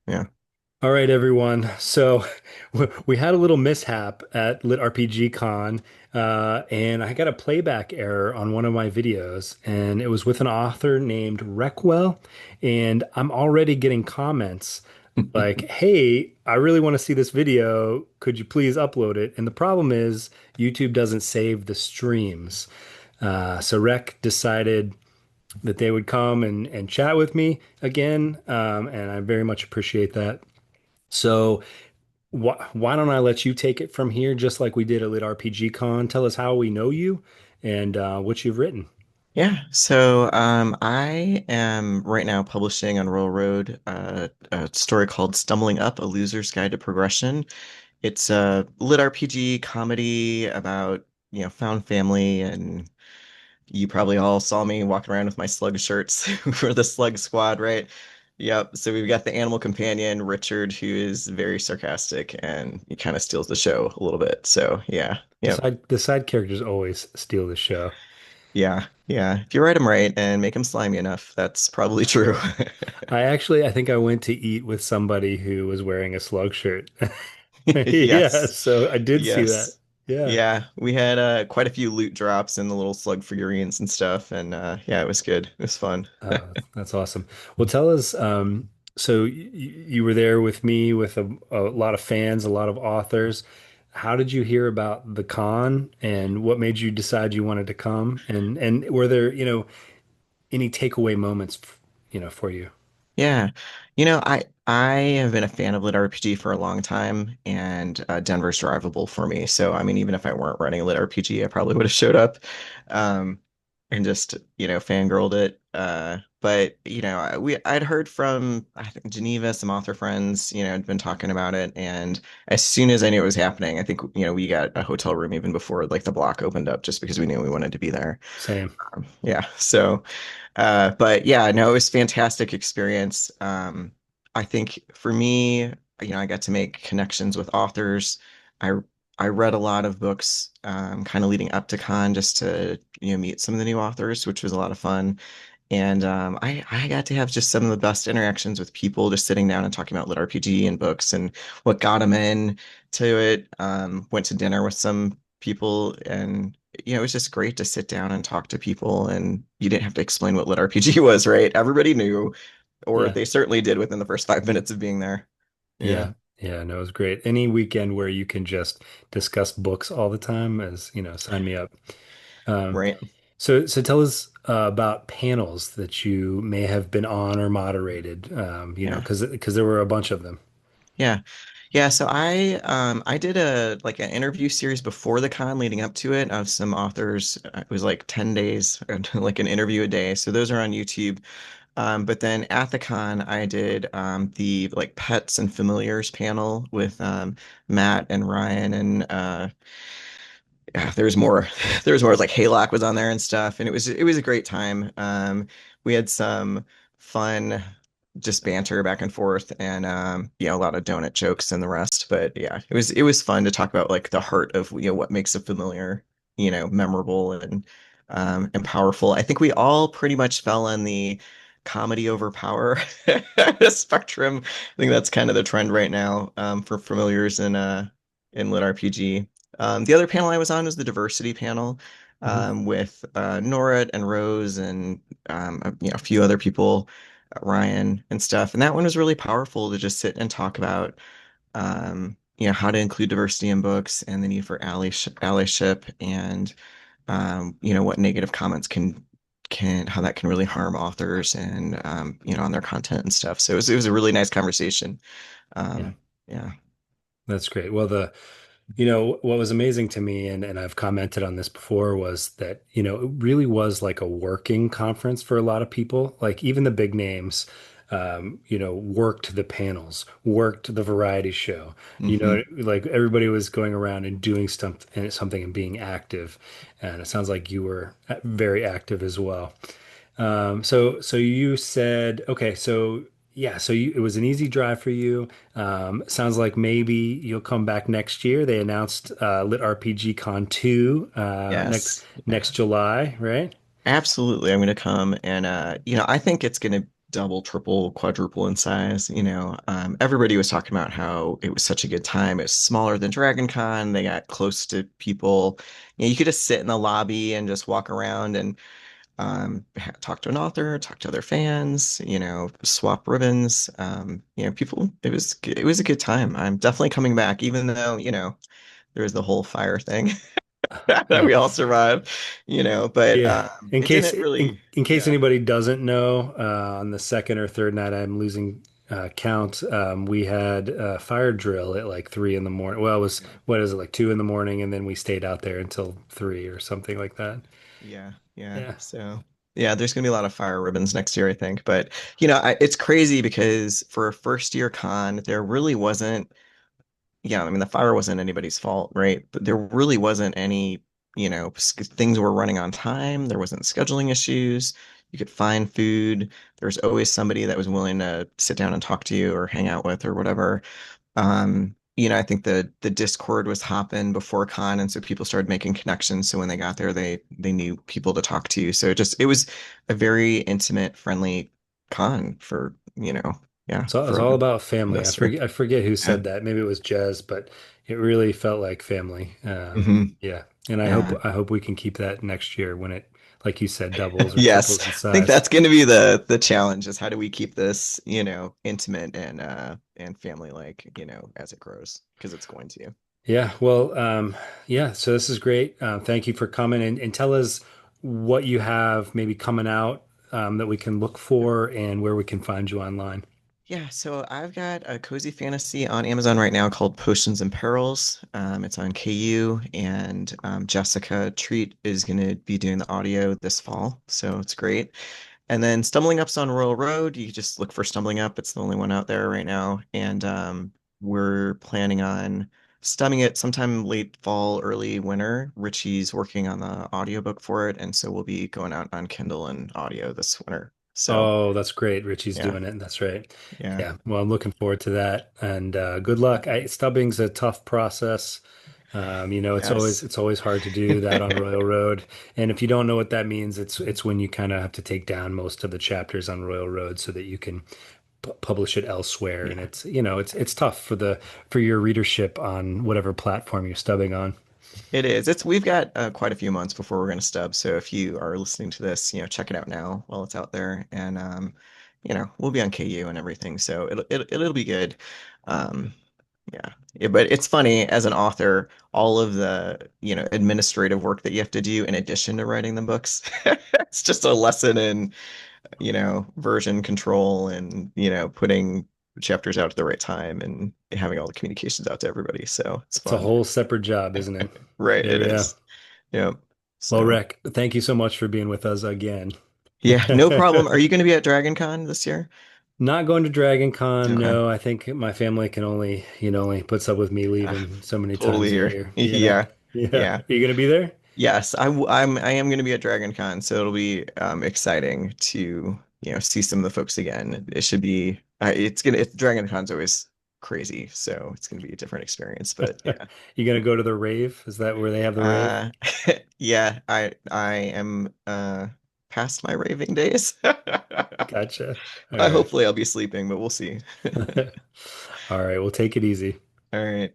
Yeah. All right, everyone. So we had a little mishap at LitRPG Con, and I got a playback error on one of my videos, and it was with an author named Reck Well, and I'm already getting comments like, "Hey, I really want to see this video. Could you please upload it?" And the problem is YouTube doesn't save the streams. So Rec decided that they would come and chat with me again, and I very much appreciate that. So why don't I let you take it from here, just like we did at Lit RPG Con? Tell us how we know you and what you've written. Yeah. So I am right now publishing on Royal Road a story called Stumbling Up, A Loser's Guide to Progression. It's a lit RPG comedy about, found family, and you probably all saw me walking around with my slug shirts for the slug squad, right? Yep. So we've got the animal companion, Richard, who is very sarcastic and he kind of steals the show a little bit. So yeah. Yep. The side characters always steal the show. Yeah. Yeah. If you write him right and make him slimy enough, that's probably true. True. I think I went to eat with somebody who was wearing a slug shirt. Yeah, Yes. so I did see that. Yes. Yeah. Yeah, we had quite a few loot drops and the little slug figurines and stuff, and yeah, it was good. It was fun. That's awesome. Well, tell us, so you were there with me with a lot of fans, a lot of authors. How did you hear about the con and what made you decide you wanted to come? And were there, any takeaway moments, for you? Yeah. I have been a fan of lit RPG for a long time, and Denver's drivable for me. So, I mean, even if I weren't running a lit RPG, I probably would have showed up um, and just, fangirled it. But, I'd heard from, I think, Geneva, some author friends, had been talking about it. And as soon as I knew it was happening, I think, we got a hotel room even before like the block opened up just because we knew we wanted to be there. Same. Yeah. So. But yeah, no, it was fantastic experience. I think for me, I got to make connections with authors. I I read a lot of books, kind of leading up to con just to, meet some of the new authors, which was a lot of fun. And I got to have just some of the best interactions with people, just sitting down and talking about lit RPG and books and what got them in to it. Went to dinner with some people, and it was just great to sit down and talk to people, and you didn't have to explain what lit RPG was, right? Everybody knew, or Yeah. they certainly did within the first 5 minutes of being there. Yeah, Yeah. Yeah. No, it was great. Any weekend where you can just discuss books all the time sign me up. Um, right. so tell us about panels that you may have been on or moderated, Yeah. because there were a bunch of them. Yeah. Yeah, so I did a like an interview series before the con leading up to it of some authors. It was like 10 days, like an interview a day. So those are on YouTube. But then at the con, I did the like pets and familiars panel with Matt and Ryan, and yeah, there's more. There's more. Like Haylock was on there and stuff, and it was a great time. We had some fun, just banter back and forth, and a lot of donut jokes and the rest. But yeah, it was fun to talk about like the heart of what makes a familiar, memorable and powerful. I think we all pretty much fell on the comedy over power spectrum. I think that's kind of the trend right now for familiars in lit RPG. The other panel I was on was the diversity panel Mhm. with Nora and Rose and a few other people, Ryan and stuff. And that one was really powerful to just sit and talk about how to include diversity in books and the need for allyship and what negative comments can how that can really harm authors and on their content and stuff. So it was a really nice conversation. Yeah, Um, yeah. that's great. Well, what was amazing to me, and I've commented on this before, was that, it really was like a working conference for a lot of people. Like even the big names, worked the panels, worked the variety show. Hmm. Like everybody was going around and doing something and being active. And it sounds like you were very active as well. So you said, okay, so yeah, it was an easy drive for you. Sounds like maybe you'll come back next year. They announced Lit RPG Con 2 Yes. next July, right? Absolutely. I'm going to come and I think it's going to double, triple, quadruple in size. Everybody was talking about how it was such a good time. It was smaller than Dragon Con. They got close to people. You could just sit in the lobby and just walk around and talk to an author, talk to other fans, swap ribbons. People, it was a good time. I'm definitely coming back, even though, there was the whole fire thing that Oh, we all survived, but yeah. In it case didn't really, in case yeah, anybody doesn't know, on the second or third night, I'm losing count. We had a fire drill at like 3 in the morning. Well, it was yeah, what is it, like 2 in the morning, and then we stayed out there until 3 or something like that. yeah, yeah. Yeah. So, yeah, there's gonna be a lot of fire ribbons next year, I think. But it's crazy because for a first year con, there really wasn't. Yeah, I mean, the fire wasn't anybody's fault, right? But there really wasn't any, things were running on time. There wasn't scheduling issues. You could find food. There's always somebody that was willing to sit down and talk to you or hang out with or whatever. I think the Discord was hopping before con, and so people started making connections. So when they got there, they knew people to talk to. So it was a very intimate, friendly con for, yeah, So it's for all about family. this year. I forget who Yeah. said that. Maybe it was Jez, but it really felt like family. Hmm. Yeah. And Yeah. I hope we can keep that next year when it, like you said, doubles or Yes, triples in I think size. that's going to be the challenge is how do we keep this, intimate and family like, as it grows because it's going to. Yeah. Well, yeah. So this is great. Thank you for coming and tell us what you have maybe coming out that we can look for and where we can find you online. Yeah, so I've got a cozy fantasy on Amazon right now called Potions and Perils. It's on KU, and Jessica Treat is going to be doing the audio this fall, so it's great. And then Stumbling Up's on Royal Road. You just look for Stumbling Up. It's the only one out there right now. And we're planning on stumming it sometime late fall, early winter. Richie's working on the audiobook for it, and so we'll be going out on Kindle and audio this winter. So, Oh, that's great. Richie's yeah, doing it. That's right. yeah. Yeah. Well, I'm looking forward to that. And good luck. Stubbing's a tough process. Yes. It's always hard to do that on Royal Road. And if you don't know what that means, it's when you kind of have to take down most of the chapters on Royal Road so that you can publish it elsewhere. And Yeah, it's tough for the for your readership on whatever platform you're stubbing on. it is. We've got quite a few months before we're going to stub. So if you are listening to this, check it out now while it's out there, and we'll be on KU and everything. So it'll be good. Um, yeah. But it's funny as an author, all of the administrative work that you have to do in addition to writing the books. It's just a lesson in version control and putting chapters out at the right time and having all the communications out to everybody. So it's It's a fun. whole separate job, isn't it? Right, Yeah, it yeah. is. Yep. Well, So, Rick, thank you so much for being with us again. yeah, no problem. Are you going to be at Dragon Con this year? Not going to Dragon Con, Okay. no. I think my family can only, only puts up with me Yeah, leaving so many totally times a here. year. Yeah. Yeah. Yeah. Yeah. Are you gonna be there? Yes, I am going to be at Dragon Con, so it'll be exciting to, see some of the folks again. It should be Dragon Con's always crazy, so it's going to be a different experience, but yeah. You gonna go to the rave? Is that where they have the rave? Uh, yeah, I am past my raving days. Gotcha. All right. Hopefully I'll be sleeping, but we'll see. All right. Well, take it easy. All right.